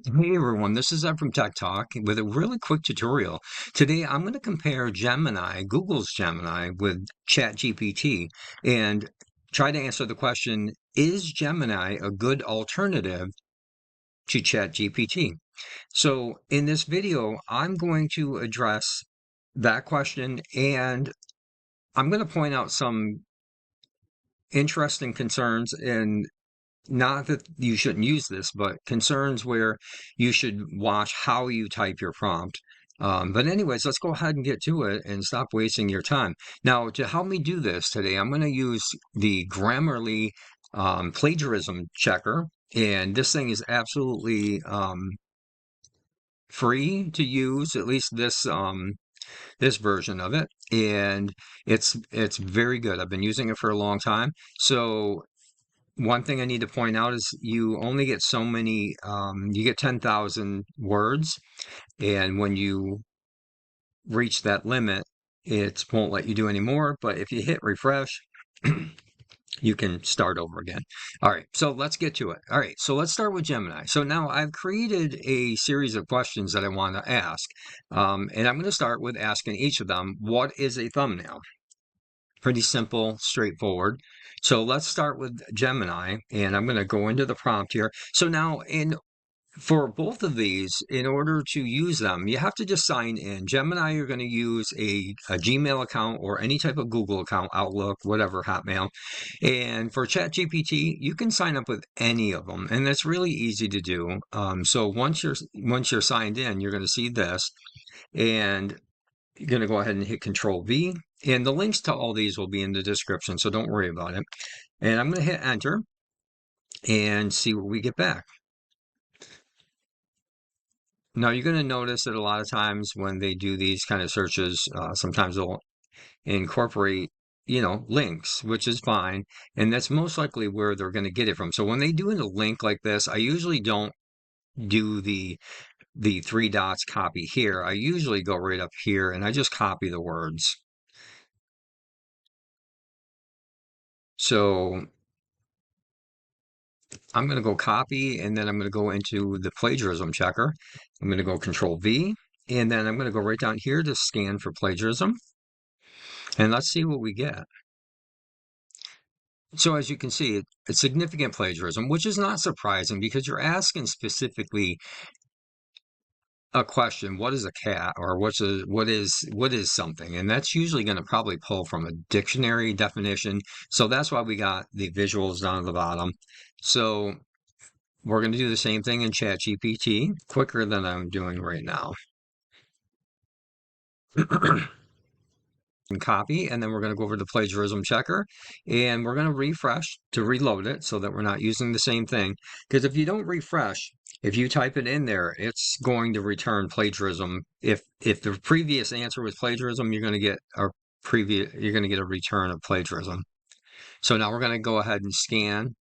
Hey everyone, this is Ed from Tech Talk with a really quick tutorial. Today I'm going to compare Gemini, Google's Gemini, with ChatGPT and try to answer the question, is Gemini a good alternative to ChatGPT? So in this video, I'm going to address that question and I'm going to point out some interesting concerns and not that you shouldn't use this, but concerns where you should watch how you type your prompt. But anyways, let's go ahead and get to it and stop wasting your time. Now, to help me do this today, I'm going to use the Grammarly plagiarism checker. And this thing is absolutely free to use, at least this version of it, and it's very good. I've been using it for a long time. So one thing I need to point out is you only get so many, you get 10,000 words, and when you reach that limit, it won't let you do any more. But if you hit refresh, you can start over again. All right, so let's get to it. All right, so let's start with Gemini. So now I've created a series of questions that I want to ask, and I'm going to start with asking each of them, what is a thumbnail? Pretty simple, straightforward. So let's start with Gemini, and I'm going to go into the prompt here. So now for both of these, in order to use them, you have to just sign in. Gemini, you're going to use a Gmail account or any type of Google account, Outlook, whatever, Hotmail. And for ChatGPT, you can sign up with any of them, and that's really easy to do. So once you're signed in, you're going to see this, and you're going to go ahead and hit Control V. And the links to all these will be in the description, so don't worry about it. And I'm going to hit Enter and see what we get back. Now, you're going to notice that a lot of times when they do these kind of searches, sometimes they'll incorporate, links, which is fine. And that's most likely where they're going to get it from. So when they do a link like this, I usually don't do the three dots copy here. I usually go right up here and I just copy the words. So I'm going to go copy, and then I'm going to go into the plagiarism checker. I'm going to go Control V, and then I'm going to go right down here to scan for plagiarism. And let's see what we get. So as you can see, it's significant plagiarism, which is not surprising because you're asking specifically a question, what is a cat, or what is something? And that's usually going to probably pull from a dictionary definition. So that's why we got the visuals down at the bottom. So we're going to do the same thing in ChatGPT, quicker than I'm doing right now. And copy, and then we're going to go over to plagiarism checker, and we're going to refresh to reload it so that we're not using the same thing. Because if you don't refresh, if you type it in there, it's going to return plagiarism. If the previous answer was plagiarism, you're going to get a return of plagiarism. So now we're going to go ahead and scan.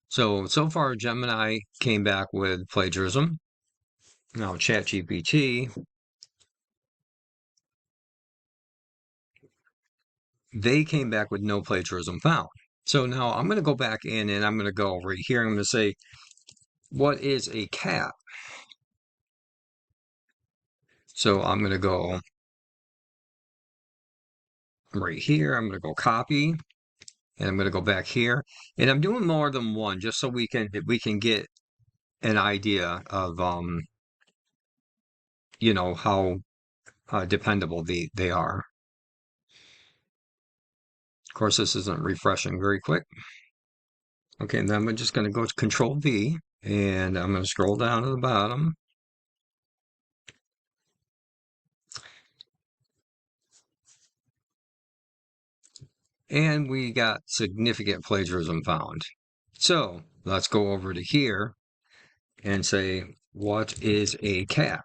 So far, Gemini came back with plagiarism. Now, ChatGPT, they came back with no plagiarism found. So now I'm going to go back in and I'm going to go right here. I'm going to say, what is a cat? So I'm going to go right here. I'm going to go copy, and I'm going to go back here. And I'm doing more than one just so we can get an idea of how dependable they are. Of course, this isn't refreshing very quick. Okay, and then I'm just going to go to Control V, and I'm going to scroll down to the bottom. And we got significant plagiarism found. So let's go over to here and say, what is a cat?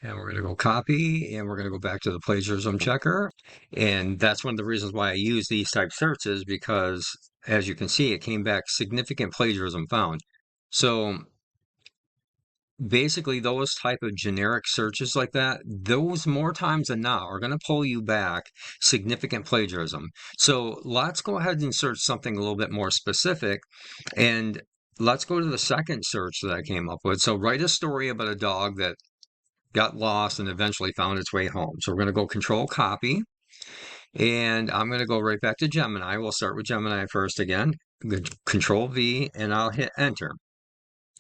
And we're going to go copy, and we're going to go back to the plagiarism checker. And that's one of the reasons why I use these type searches, because as you can see, it came back significant plagiarism found. So basically those type of generic searches like that, those more times than not are going to pull you back significant plagiarism. So let's go ahead and search something a little bit more specific, and let's go to the second search that I came up with. So write a story about a dog that got lost and eventually found its way home. So we're going to go control copy, and I'm going to go right back to Gemini. We'll start with Gemini first again, control V, and I'll hit enter.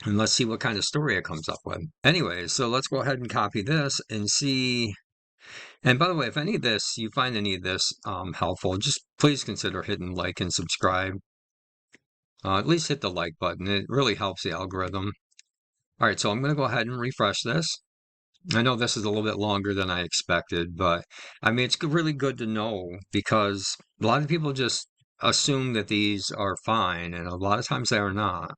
And let's see what kind of story it comes up with. Anyway, so let's go ahead and copy this and see. And by the way, if any of this, you find any of this helpful, just please consider hitting like and subscribe. At least hit the like button. It really helps the algorithm. All right, so I'm going to go ahead and refresh this. I know this is a little bit longer than I expected, but I mean, it's really good to know because a lot of people just assume that these are fine, and a lot of times they are not.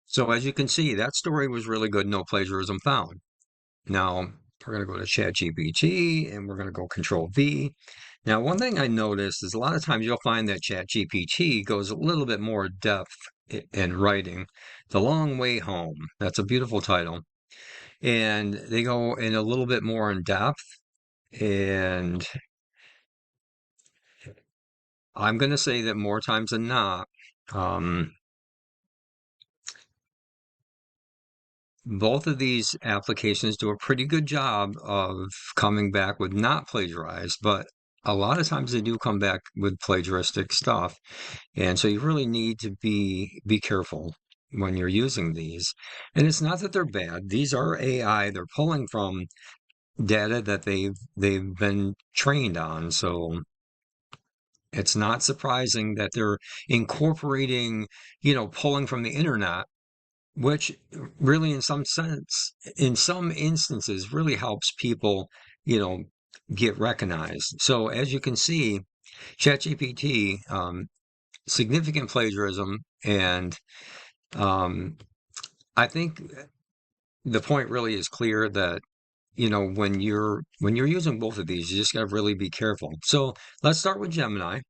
So as you can see, that story was really good, no plagiarism found. Now, we're going to go to ChatGPT and we're going to go Control V. Now, one thing I noticed is a lot of times you'll find that ChatGPT goes a little bit more depth in writing. The Long Way Home. That's a beautiful title. And they go in a little bit more in depth. And I'm going to say that more times than not, um, both of these applications do a pretty good job of coming back with not plagiarized, but a lot of times they do come back with plagiaristic stuff. And so you really need to be careful when you're using these. And it's not that they're bad. These are AI. They're pulling from data that they've been trained on. So it's not surprising that they're incorporating, pulling from the internet, which really in some sense, in some instances, really helps people, you know, get recognized. So as you can see, ChatGPT, significant plagiarism, and um, I think the point really is clear that when you're using both of these, you just got to really be careful. So let's start with Gemini,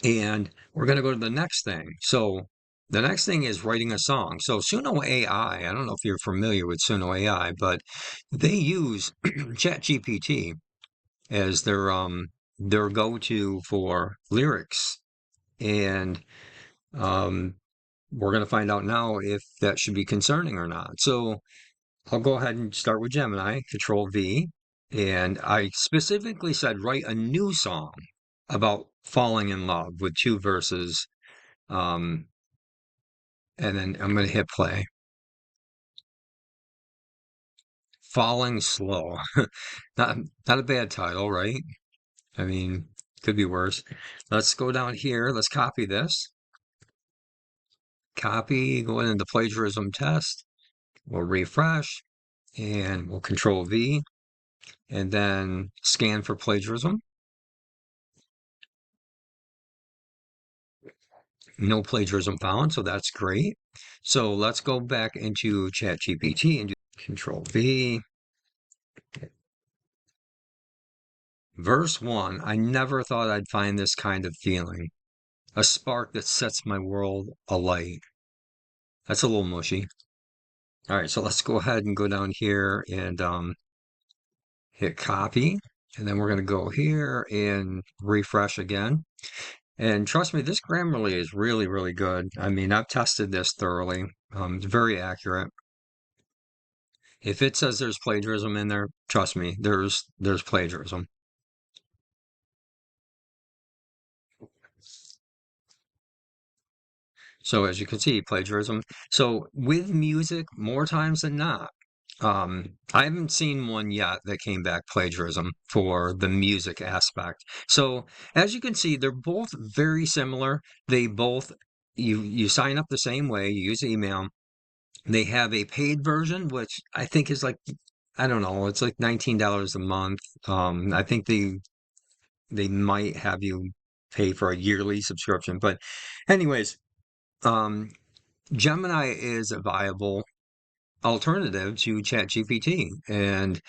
and we're going to go to the next thing. So the next thing is writing a song. So Suno AI, I don't know if you're familiar with Suno AI, but they use ChatGPT as their go-to for lyrics. And um, we're going to find out now if that should be concerning or not. So I'll go ahead and start with Gemini, Control V. And I specifically said write a new song about falling in love with two verses. Um, and then I'm going to hit play. Falling Slow. Not not a bad title, right? I mean, could be worse. Let's go down here. Let's copy this. Copy, go into the plagiarism test. We'll refresh and we'll Control V and then scan for plagiarism. No plagiarism found, so that's great. So let's go back into ChatGPT and do Control V. Verse 1, I never thought I'd find this kind of feeling, a spark that sets my world alight. That's a little mushy. All right, so let's go ahead and go down here and hit copy. And then we're going to go here and refresh again. And trust me, this Grammarly is really, really good. I mean, I've tested this thoroughly. It's very accurate. If it says there's plagiarism in there, trust me, there's plagiarism. So as you can see, plagiarism. So with music, more times than not, I haven't seen one yet that came back plagiarism for the music aspect. So as you can see, they're both very similar. They both you sign up the same way, you use email. They have a paid version, which I think is like, I don't know, it's like $19 a month. I think they might have you pay for a yearly subscription. But anyways, um, Gemini is a viable alternative to ChatGPT. And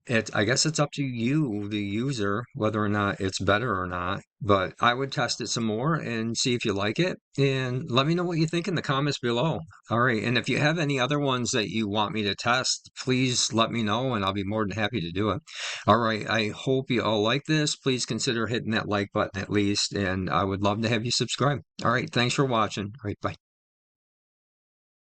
I guess it's up to you, the user, whether or not it's better or not. But I would test it some more and see if you like it. And let me know what you think in the comments below. All right. And if you have any other ones that you want me to test, please let me know and I'll be more than happy to do it. All right. I hope you all like this. Please consider hitting that like button at least. And I would love to have you subscribe. All right. Thanks for watching. All right. Bye.